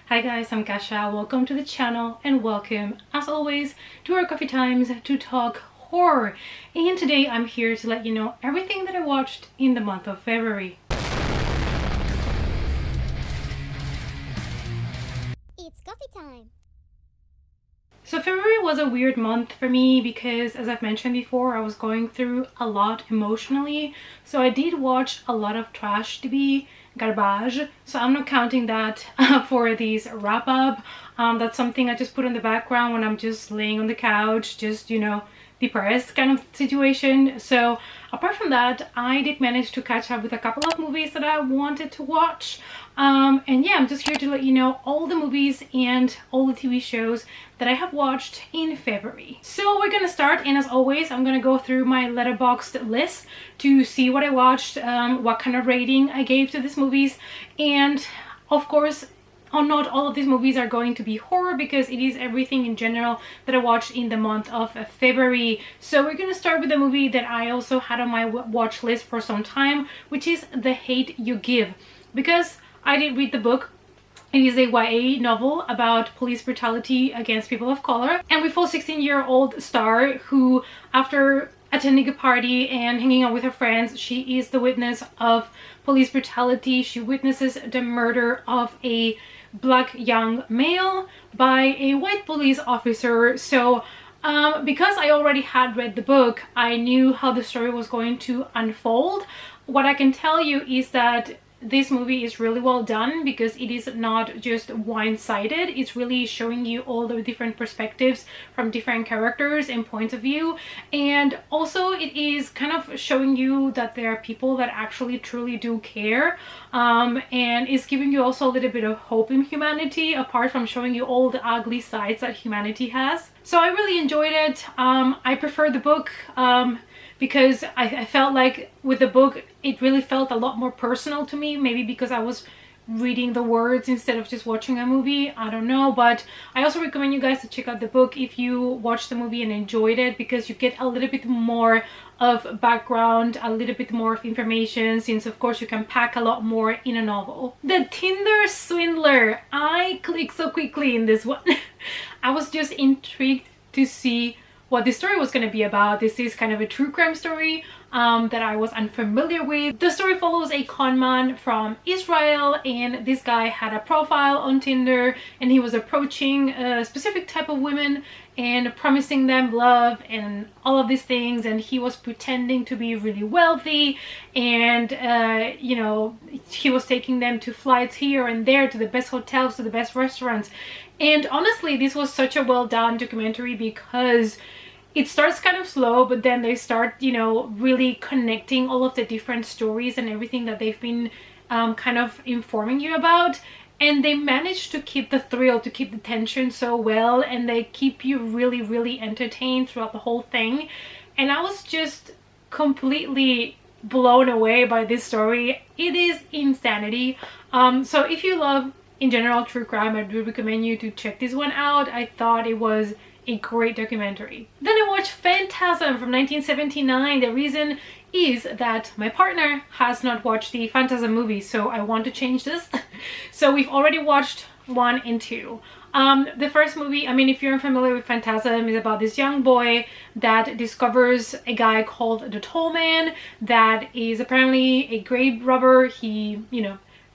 Hi guys, I'm Kasha. Welcome to the channel and welcome, as always, to our coffee times to talk horror. And today I'm here to let you know everything that I watched in the month of February. It's coffee time! So February was a weird month for me because, as I've mentioned before, I was going through a lot emotionally. So I did watch a lot of trash TV, garbage. So I'm not counting that for this wrap up. That's something I just put in the background when I'm just laying on the couch, just, depressed kind of situation. So apart from that, I did manage to catch up with a couple of movies that I wanted to watch. And yeah, I'm just here to let you know all the movies and all the TV shows that I have watched in February. So we're gonna start, and as always, I'm gonna go through my Letterboxd list to see what I watched, what kind of rating I gave to these movies, and of course, not all of these movies are going to be horror because it is everything in general that I watched in the month of February. So we're gonna start with a movie that I also had on my watch list for some time, which is The Hate U Give, because I did read the book. It is a YA novel about police brutality against people of color, and we follow 16-year-old Star who, after attending a party and hanging out with her friends, she is the witness of police brutality. She witnesses the murder of a black young male by a white police officer. So because I already had read the book, I knew how the story was going to unfold. What I can tell you is that this movie is really well done because it is not just one-sided. It's really showing you all the different perspectives from different characters and points of view, and also it is kind of showing you that there are people that actually truly do care, and it's giving you also a little bit of hope in humanity, apart from showing you all the ugly sides that humanity has. So I really enjoyed it. I prefer the book because I felt like with the book it really felt a lot more personal to me, maybe because I was reading the words instead of just watching a movie, I don't know. But I also recommend you guys to check out the book if you watched the movie and enjoyed it, because you get a little bit more of background, a little bit more of information, since of course you can pack a lot more in a novel. The Tinder Swindler, I clicked so quickly in this one. I was just intrigued to see what this story was going to be about. This is kind of a true crime story that I was unfamiliar with. The story follows a con man from Israel, and this guy had a profile on Tinder, and he was approaching a specific type of women and promising them love and all of these things, and he was pretending to be really wealthy, and he was taking them to flights here and there, to the best hotels, to the best restaurants. And honestly, this was such a well done documentary because it starts kind of slow, but then they start, really connecting all of the different stories and everything that they've been kind of informing you about. And they manage to keep the thrill, to keep the tension so well, and they keep you really, really entertained throughout the whole thing. And I was just completely blown away by this story. It is insanity. So if you love, in general, true crime, I do recommend you to check this one out. I thought it was a great documentary. Then I watched Phantasm from 1979. The reason is that my partner has not watched the Phantasm movie, so I want to change this. So we've already watched 1 and 2. The first movie, I mean, if you're unfamiliar with Phantasm, is about this young boy that discovers a guy called the Toll Man that is apparently a grave robber. He,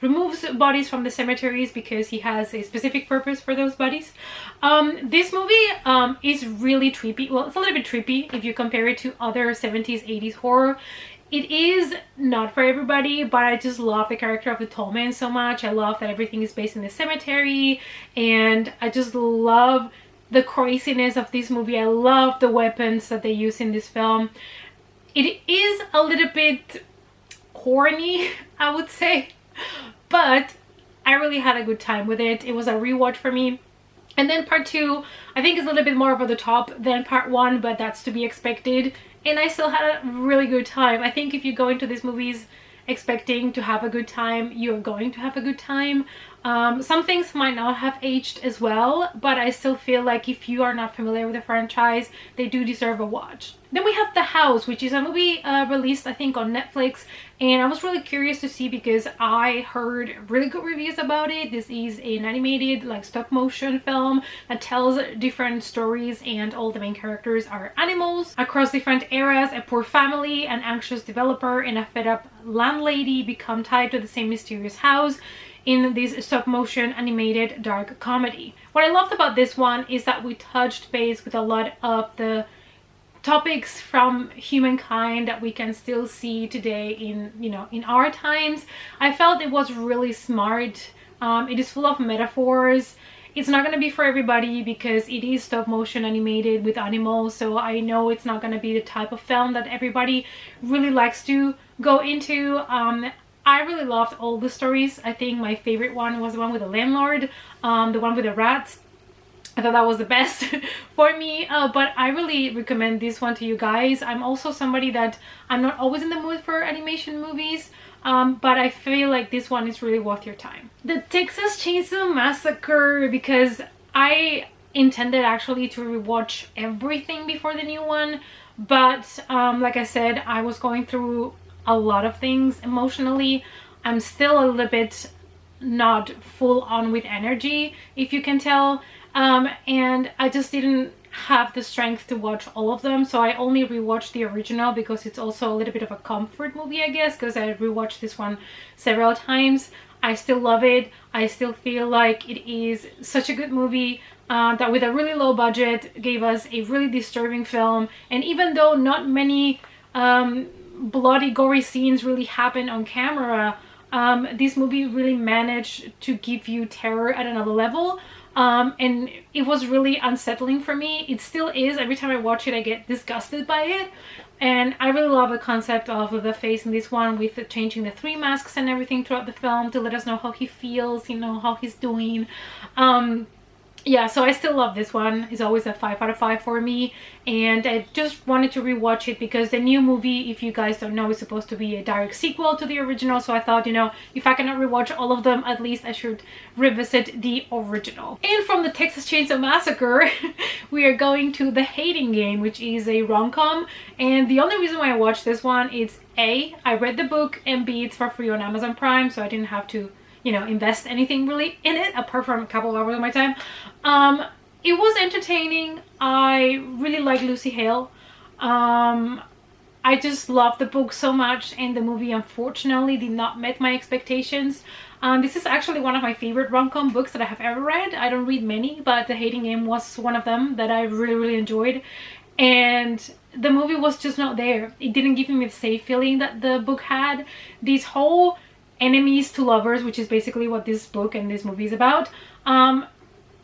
removes bodies from the cemeteries because he has a specific purpose for those bodies. This movie is really trippy. Well, it's a little bit trippy if you compare it to other 70s, 80s horror. It is not for everybody, but I just love the character of the Toll Man so much. I love that everything is based in the cemetery, and I just love the craziness of this movie. I love the weapons that they use in this film. It is a little bit corny, I would say, but I really had a good time with it. It was a rewatch for me. And then part 2, I think, is a little bit more over the top than part 1, but that's to be expected. And I still had a really good time. I think if you go into these movies expecting to have a good time, you're going to have a good time. Some things might not have aged as well, but I still feel like if you are not familiar with the franchise, they do deserve a watch. Then we have The House, which is a movie released I think on Netflix, and I was really curious to see because I heard really good reviews about it. This is an animated like stop motion film that tells different stories, and all the main characters are animals. Across different eras, a poor family, an anxious developer, and a fed up landlady become tied to the same mysterious house in this stop motion animated dark comedy. What I loved about this one is that we touched base with a lot of the topics from humankind that we can still see today in, you know, in our times. I felt it was really smart. It is full of metaphors. It's not going to be for everybody because it is stop motion animated with animals, so I know it's not going to be the type of film that everybody really likes to go into. I really loved all the stories. I think my favorite one was the one with the landlord, the one with the rats. I thought that was the best for me, but I really recommend this one to you guys. I'm also somebody that I'm not always in the mood for animation movies, but I feel like this one is really worth your time. The Texas Chainsaw Massacre, because I intended actually to rewatch everything before the new one, but like I said, I was going through a lot of things emotionally. I'm still a little bit not full on with energy, if you can tell, and I just didn't have the strength to watch all of them, so I only rewatched the original because it's also a little bit of a comfort movie, I guess, because I rewatched this one several times. I still love it. I still feel like it is such a good movie that with a really low budget gave us a really disturbing film, and even though not many bloody gory scenes really happen on camera, this movie really managed to give you terror at another level, and it was really unsettling for me. It still is. Every time I watch it I get disgusted by it, and I really love the concept of the face in this one with changing the 3 masks and everything throughout the film to let us know how he feels, you know, how he's doing. Yeah, so I still love this one. It's always a 5 out of 5 for me, and I just wanted to rewatch it because the new movie, if you guys don't know, is supposed to be a direct sequel to the original, so I thought, you know, if I cannot rewatch all of them, at least I should revisit the original. And from the Texas Chainsaw Massacre we are going to The Hating Game, which is a rom-com, and the only reason why I watched this one is A, I read the book, and B, it's for free on Amazon Prime, so I didn't have to, you know, invest anything really in it apart from a couple of hours of my time. It was entertaining. I really like Lucy Hale. I just love the book so much, and the movie unfortunately did not meet my expectations. This is actually one of my favorite rom-com books that I have ever read. I don't read many, but The Hating Game was one of them that I really enjoyed, and the movie was just not there. It didn't give me the safe feeling that the book had. This whole enemies to lovers, which is basically what this book and this movie is about,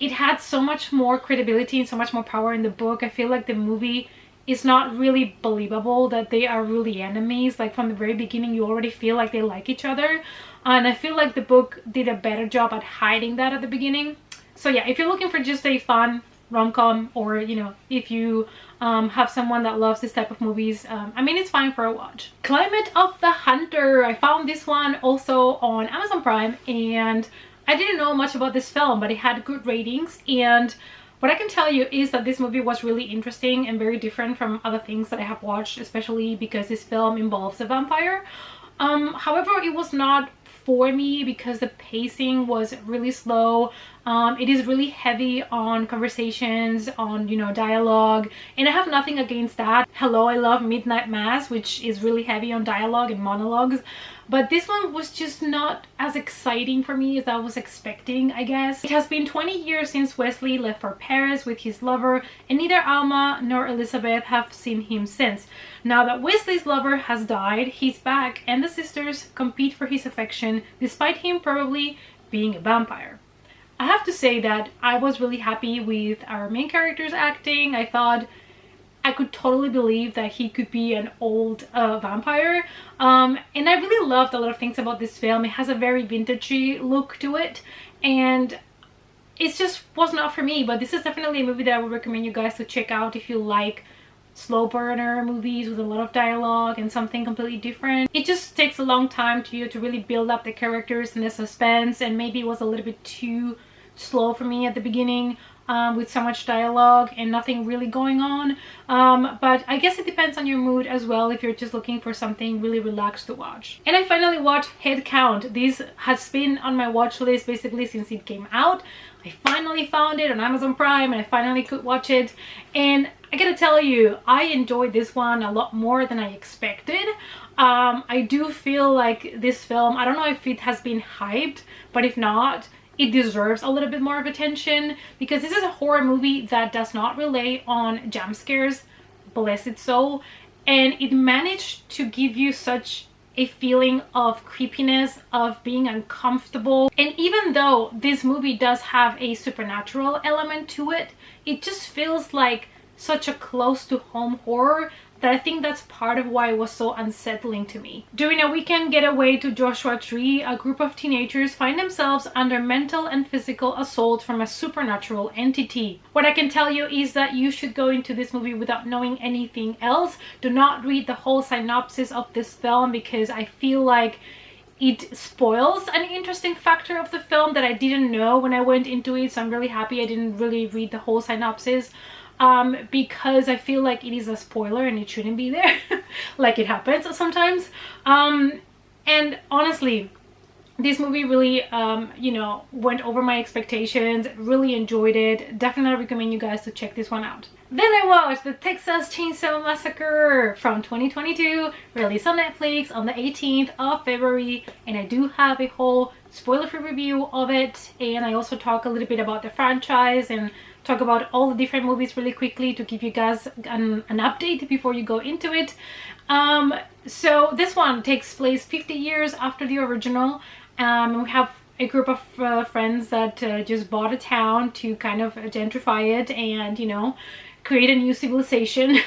it had so much more credibility and so much more power in the book. I feel like the movie is not really believable that they are really enemies. Like from the very beginning you already feel like they like each other, and I feel like the book did a better job at hiding that at the beginning. So yeah, if you're looking for just a fun rom-com, or you know, if you have someone that loves this type of movies, I mean, it's fine for a watch. Climate of the Hunter, I found this one also on Amazon Prime, and I didn't know much about this film, but it had good ratings, and what I can tell you is that this movie was really interesting and very different from other things that I have watched, especially because this film involves a vampire. However, it was not for me because the pacing was really slow. It is really heavy on conversations, on, you know, dialogue, and I have nothing against that. Hello, I love Midnight Mass, which is really heavy on dialogue and monologues, but this one was just not as exciting for me as I was expecting, I guess. It has been 20 years since Wesley left for Paris with his lover, and neither Alma nor Elizabeth have seen him since. Now that Wesley's lover has died, he's back, and the sisters compete for his affection despite him probably being a vampire. I have to say that I was really happy with our main character's acting. I thought I could totally believe that he could be an old vampire, and I really loved a lot of things about this film. It has a very vintagey look to it, and it just was not for me, but this is definitely a movie that I would recommend you guys to check out if you like slow burner movies with a lot of dialogue and something completely different. It just takes a long time to you to really build up the characters and the suspense, and maybe it was a little bit too slow for me at the beginning, with so much dialogue and nothing really going on. But I guess it depends on your mood as well, if you're just looking for something really relaxed to watch. And I finally watched Head Count. This has been on my watch list basically since it came out. I finally found it on Amazon Prime and I finally could watch it, and I gotta tell you, I enjoyed this one a lot more than I expected. I do feel like this film, I don't know if it has been hyped, but if not, it deserves a little bit more of attention, because this is a horror movie that does not rely on jump scares, bless its soul, and it managed to give you such a feeling of creepiness, of being uncomfortable. And even though this movie does have a supernatural element to it, it just feels like such a close to home horror that I think that's part of why it was so unsettling to me. During a weekend getaway to Joshua Tree, a group of teenagers find themselves under mental and physical assault from a supernatural entity. What I can tell you is that you should go into this movie without knowing anything else. Do not read the whole synopsis of this film, because I feel like it spoils an interesting factor of the film that I didn't know when I went into it. So I'm really happy I didn't really read the whole synopsis. Because I feel like it is a spoiler and it shouldn't be there, like it happens sometimes. And honestly, this movie really, you know, went over my expectations. Really enjoyed it. Definitely recommend you guys to check this one out. Then I watched the Texas Chainsaw Massacre from 2022, released on Netflix on the 18th of February, and I do have a whole spoiler-free review of it, and I also talk a little bit about the franchise and talk about all the different movies really quickly to give you guys an update before you go into it. So this one takes place 50 years after the original. We have a group of friends that just bought a town to kind of gentrify it and, you know, create a new civilization.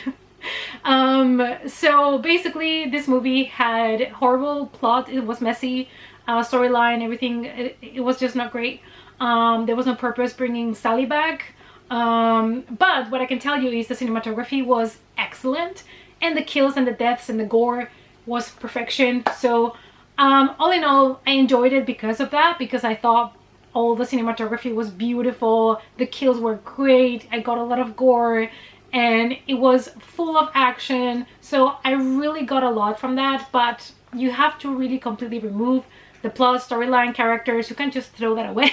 So basically this movie had horrible plot. It was messy, storyline, everything. It was just not great. There was no purpose bringing Sally back. But what I can tell you is the cinematography was excellent, and the kills and the deaths and the gore was perfection. So all in all, I enjoyed it because of that, because I thought all the cinematography was beautiful, the kills were great, I got a lot of gore, and it was full of action. So I really got a lot from that, but you have to really completely remove the plot, storyline, characters. You can't just throw that away.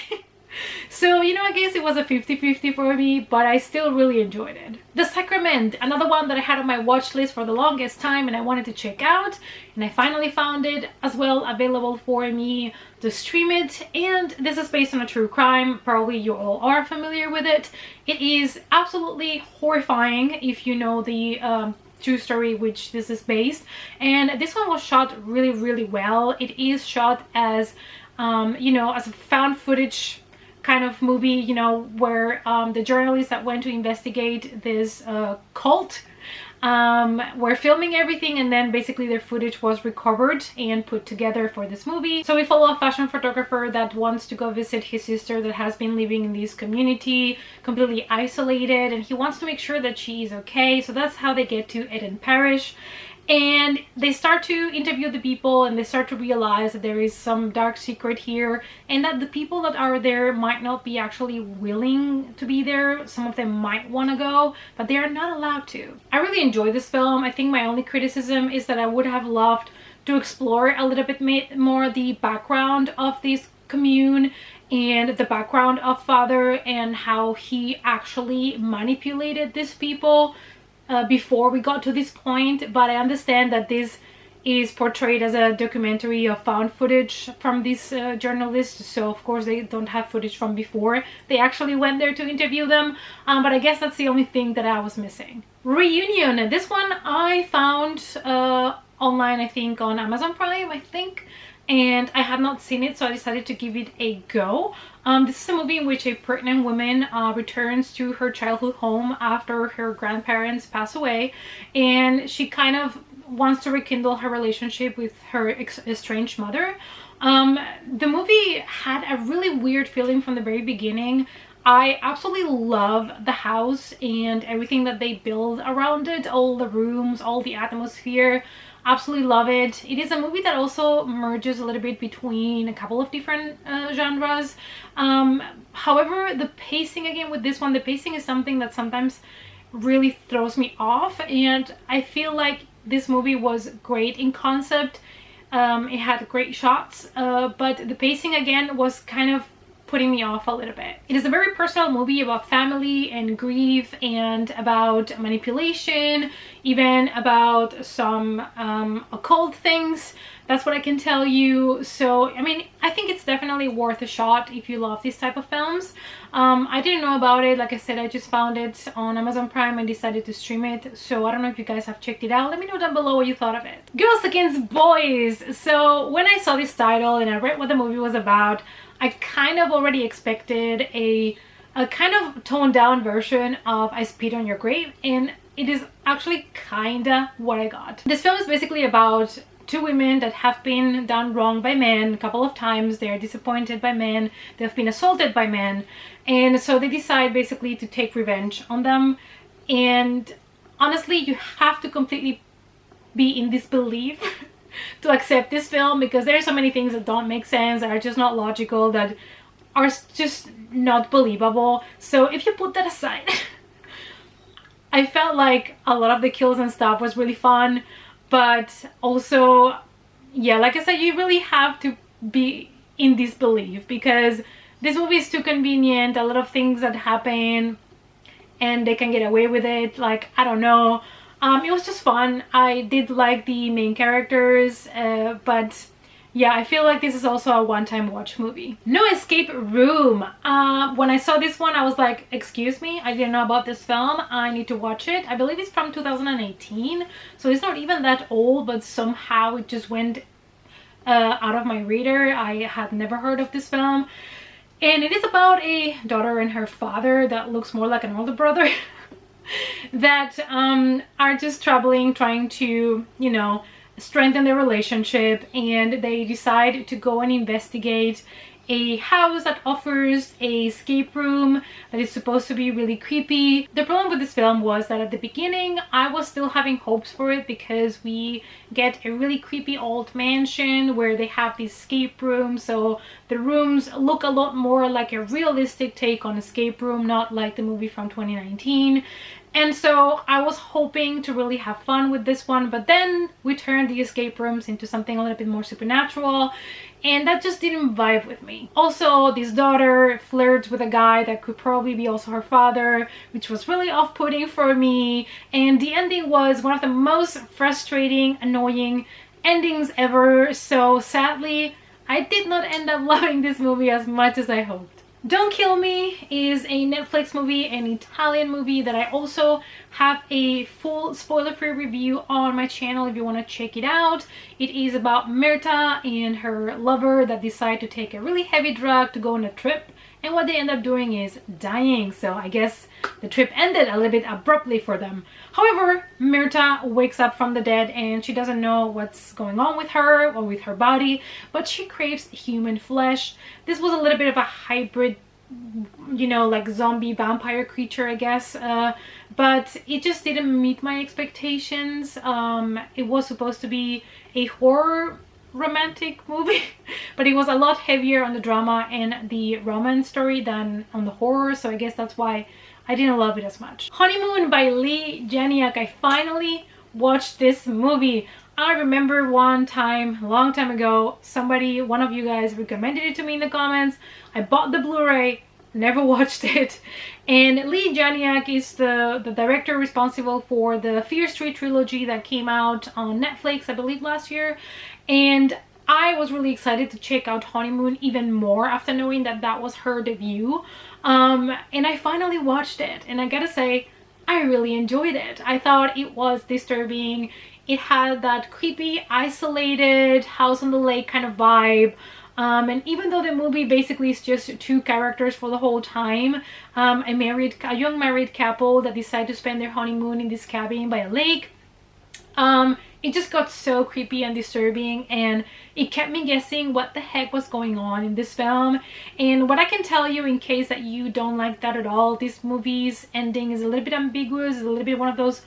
So, you know, I guess it was a 50-50 for me, but I still really enjoyed it. The Sacrament, another one that I had on my watch list for the longest time and I wanted to check out, and I finally found it as well, available for me to stream it. And this is based on a true crime. Probably you all are familiar with it. It is absolutely horrifying if you know the true story which this is based, and this one was shot really, really well. It is shot as you know, as a found footage kind of movie, you know, where the journalists that went to investigate this cult were filming everything, and then basically their footage was recovered and put together for this movie. So we follow a fashion photographer that wants to go visit his sister that has been living in this community, completely isolated, and he wants to make sure that she is okay. So that's how they get to Eden Parish. And they start to interview the people, and they start to realize that there is some dark secret here, and that the people that are there might not be actually willing to be there. Some of them might want to go, but they are not allowed to. I really enjoy this film. I think my only criticism is that I would have loved to explore a little bit more the background of this commune and the background of Father and how he actually manipulated these people before we got to this point. But I understand that this is portrayed as a documentary of found footage from these journalists, so of course they don't have footage from before they actually went there to interview them, but I guess that's the only thing that I was missing. Reunion, this one I found online, I think on Amazon Prime, I think, and I had not seen it, so I decided to give it a go. This is a movie in which a pregnant woman returns to her childhood home after her grandparents pass away, and she kind of wants to rekindle her relationship with her estranged mother. The movie had a really weird feeling from the very beginning. I absolutely love the house and everything that they build around it, all the rooms, all the atmosphere. Absolutely love it. It is a movie that also merges a little bit between a couple of different genres. However, the pacing, again with this one, the pacing is something that sometimes really throws me off, and I feel like this movie was great in concept. It had great shots, but the pacing again was kind of putting me off a little bit. It is a very personal movie about family and grief and about manipulation, even about some occult things. That's what I can tell you. So, I mean, I think it's definitely worth a shot if you love these type of films. I didn't know about it. Like I said, I just found it on Amazon Prime and decided to stream it. So I don't know if you guys have checked it out. Let me know down below what you thought of it. Girls Against Boys. So when I saw this title and I read what the movie was about, I kind of already expected a kind of toned down version of I Spit on Your Grave, and it is actually kinda what I got. This film is basically about two women that have been done wrong by men a couple of times. They're disappointed by men, they've been assaulted by men, and so they decide basically to take revenge on them. And honestly, you have to completely be in disbelief to accept this film, because there are so many things that don't make sense, that are just not logical, that are just not believable. So if you put that aside, I felt like a lot of the kills and stuff was really fun, but also, yeah, like I said, you really have to be in disbelief because this movie is too convenient. A lot of things that happen and they can get away with it, like, I don't know. It was just fun. I did like the main characters, but yeah, I feel like this is also a one-time watch movie. No Escape Room. When I saw this one, I was like, excuse me, I didn't know about this film. I need to watch it. I believe it's from 2018, so it's not even that old, but somehow it just went out of my radar. I had never heard of this film. And it is about a daughter and her father that looks more like an older brother that are just traveling, trying to, you know, strengthen their relationship, and they decide to go and investigate a house that offers a escape room that is supposed to be really creepy. The problem with this film was that at the beginning I was still having hopes for it, because we get a really creepy old mansion where they have this escape room, so the rooms look a lot more like a realistic take on escape room, not like the movie from 2019. And so I was hoping to really have fun with this one, but then we turned the escape rooms into something a little bit more supernatural, and that just didn't vibe with me. Also, this daughter flirts with a guy that could probably be also her father, which was really off-putting for me, and the ending was one of the most frustrating, annoying endings ever. So sadly, I did not end up loving this movie as much as I hoped. Don't Kill Me is a Netflix movie, an Italian movie that I also have a full spoiler-free review on my channel if you want to check it out. It is about Mirta and her lover that decide to take a really heavy drug to go on a trip, and what they end up doing is dying. So I guess the trip ended a little bit abruptly for them. However, Mirta wakes up from the dead and she doesn't know what's going on with her or with her body, but she craves human flesh. This was a little bit of a hybrid, you know, like zombie vampire creature, I guess, but it just didn't meet my expectations. It was supposed to be a horror romantic movie, but it was a lot heavier on the drama and the romance story than on the horror, so I guess that's why I didn't love it as much. Honeymoon by Lee Janiak. I finally watched this movie. I remember one time, a long time ago, one of you guys recommended it to me in the comments. I bought the Blu-ray, never watched it. And Lee Janiak is the director responsible for the Fear Street trilogy that came out on Netflix, I believe, last year. And I was really excited to check out Honeymoon even more after knowing that that was her debut. And I finally watched it, and I gotta say, I really enjoyed it. I thought it was disturbing. It had that creepy, isolated house on the lake kind of vibe. And even though the movie basically is just two characters for the whole time, a young married couple that decide to spend their honeymoon in this cabin by a lake, it just got so creepy and disturbing, and it kept me guessing what the heck was going on in this film. And what I can tell you, in case that you don't like that at all, this movie's ending is a little bit ambiguous, a little bit one of those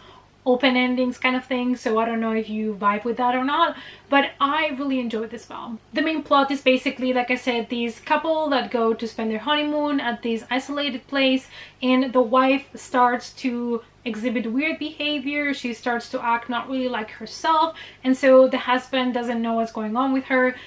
open endings kind of thing, so I don't know if you vibe with that or not, but I really enjoyed this film. The main plot is basically, like I said, this couple that go to spend their honeymoon at this isolated place, and the wife starts to exhibit weird behavior. She starts to act not really like herself, and so the husband doesn't know what's going on with her.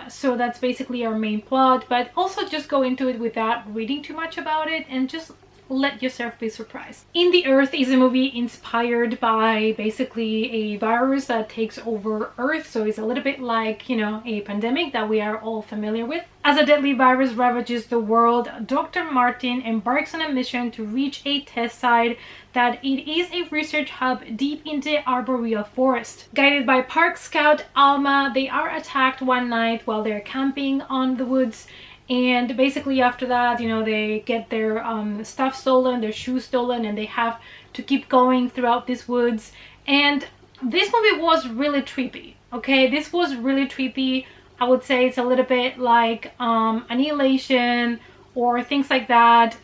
So that's basically our main plot, but also just go into it without reading too much about it and just let yourself be surprised. In the Earth is a movie inspired by basically a virus that takes over Earth, so it's a little bit like, you know, a pandemic that we are all familiar with. As a deadly virus ravages the world, Dr. Martin embarks on a mission to reach a test site that it is a research hub deep in the arboreal forest. Guided by park scout Alma, they are attacked one night while they're camping on the woods. And basically after that, you know, they get their stuff stolen, their shoes stolen, and they have to keep going throughout these woods. And this movie was really trippy, okay? This was really trippy. I would say it's a little bit like Annihilation or things like that.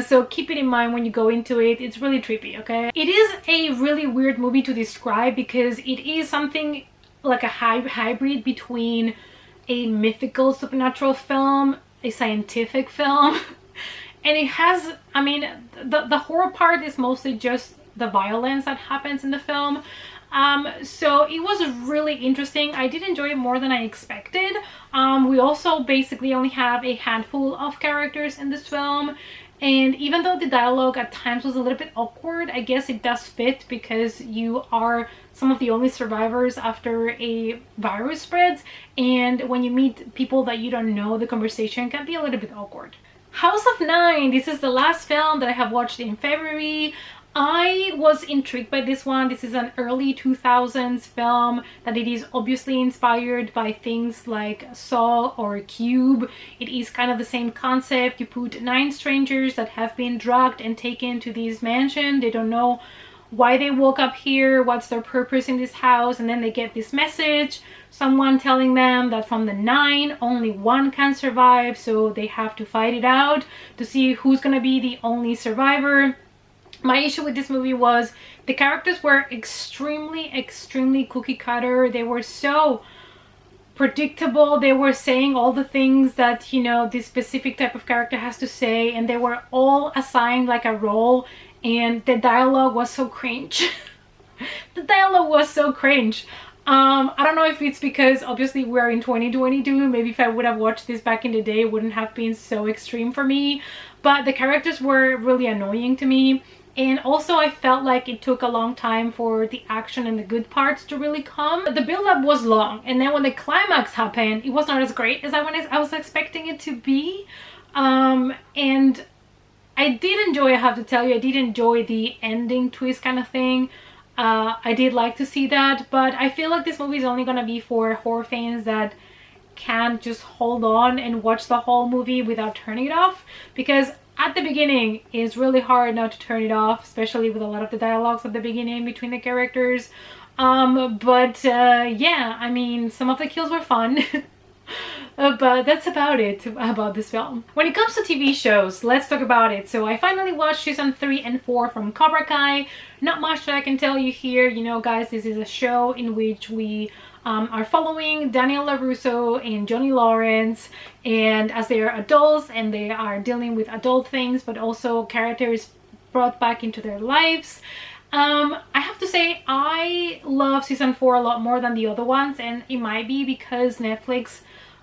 So keep it in mind when you go into it. It's really trippy, okay? It is a really weird movie to describe because it is something like a hybrid between a mythical supernatural film, a scientific film, and it has, I mean, the horror part is mostly just the violence that happens in the film. So it was really interesting. I did enjoy it more than I expected. We also basically only have a handful of characters in this film, and even though the dialogue at times was a little bit awkward, I guess it does fit because you are some of the only survivors after a virus spreads, and when you meet people that you don't know, the conversation can be a little bit awkward. House of Nine, this is the last film that I have watched in February. I was intrigued by this one. This is an early 2000s film that it is obviously inspired by things like Saw or Cube. It is kind of the same concept. You put 9 strangers that have been drugged and taken to this mansion. They don't know why they woke up here, what's their purpose in this house, and then they get this message, someone telling them that from the 9 only 1 can survive, so they have to fight it out to see who's gonna be the only survivor. My issue with this movie was the characters were extremely cookie cutter. They were so predictable. They were saying all the things that, you know, this specific type of character has to say, and they were all assigned like a role, and the dialogue was so cringe. The dialogue was so cringe. I don't know if it's because obviously we're in 2022. Maybe if I would have watched this back in the day, it wouldn't have been so extreme for me, but the characters were really annoying to me. And also I felt like it took a long time for the action and the good parts to really come. The build-up was long, and then when the climax happened, it was not as great as I was expecting it to be. And I did enjoy, I have to tell you, I did enjoy the ending twist kind of thing. I did like to see that, but I feel like this movie is only gonna be for horror fans that can't just hold on and watch the whole movie without turning it off, because at the beginning it's really hard not to turn it off, especially with a lot of the dialogues at the beginning between the characters. Yeah, I mean, some of the kills were fun. But that's about it about this film. When it comes to TV shows, let's talk about it. So I finally watched season 3 and 4 from Cobra Kai. Not much that I can tell you here. You know, guys, this is a show in which we are following Daniel LaRusso and Johnny Lawrence, and as they are adults and they are dealing with adult things, but also characters brought back into their lives. I have to say I love season 4 a lot more than the other ones, and it might be because Netflix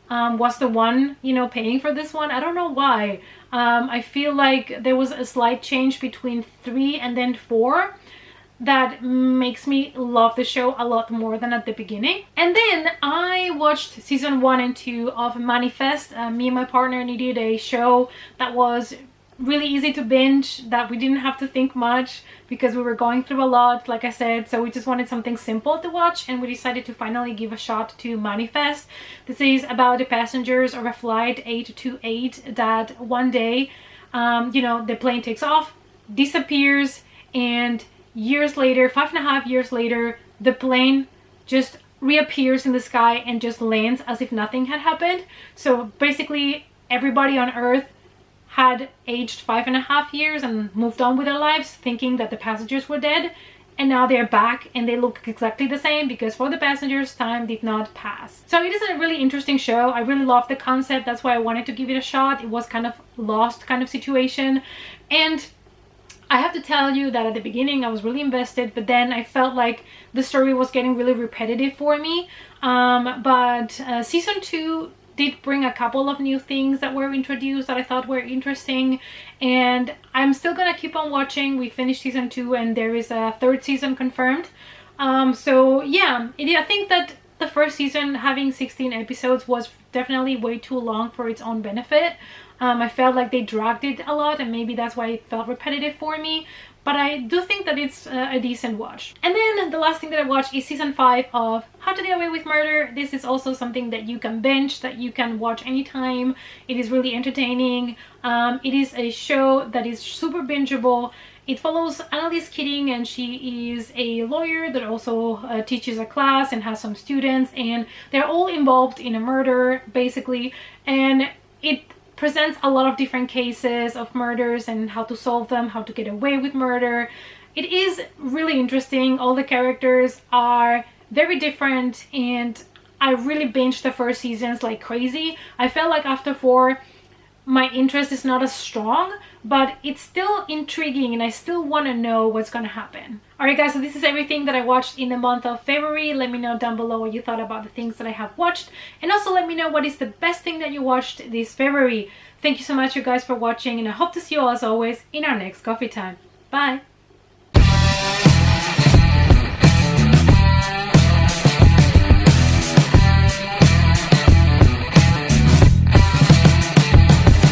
was the one, you know, paying for this one. I don't know why. I feel like there was a slight change between 3 and then 4 that makes me love the show a lot more than at the beginning. And then I watched season 1 and 2 of Manifest. Me and my partner needed a show that was really easy to binge, that we didn't have to think much because we were going through a lot, like I said, so we just wanted something simple to watch, and we decided to finally give a shot to Manifest. This is about the passengers of a flight 828 that one day, you know, the plane takes off, disappears, and years later, 5.5 years later, the plane just reappears in the sky and just lands as if nothing had happened. So basically everybody on Earth had aged 5.5 years and moved on with their lives thinking that the passengers were dead, and now they're back and they look exactly the same because for the passengers time did not pass. So it is a really interesting show. I really love the concept. That's why I wanted to give it a shot. It was kind of lost kind of situation, and I have to tell you that at the beginning I was really invested, but then I felt like the story was getting really repetitive for me. But season 2 did bring a couple of new things that were introduced that I thought were interesting, and I'm still gonna keep on watching. We finished season 2 and there is a 3rd season confirmed. So yeah, I think that the first season having 16 episodes was definitely way too long for its own benefit. I felt like they dragged it a lot, and maybe that's why it felt repetitive for me. But I do think that it's a decent watch. And then the last thing that I watched is season 5 of How to Get Away with Murder. This is also something that you can binge, that you can watch anytime. It is really entertaining. It is a show that is super bingeable. It follows Annalise Keating, and she is a lawyer that also teaches a class and has some students, and they're all involved in a murder basically, and it presents a lot of different cases of murders and how to solve them, how to get away with murder. It is really interesting. All the characters are very different, and I really binged the first seasons like crazy. I felt like after 4 my interest is not as strong, but it's still intriguing and I still want to know what's gonna happen. Alright guys, so this is everything that I watched in the month of February. Let me know down below what you thought about the things that I have watched, and also let me know what is the best thing that you watched this February. Thank you so much you guys for watching, and I hope to see you all as always in our next coffee time. Bye!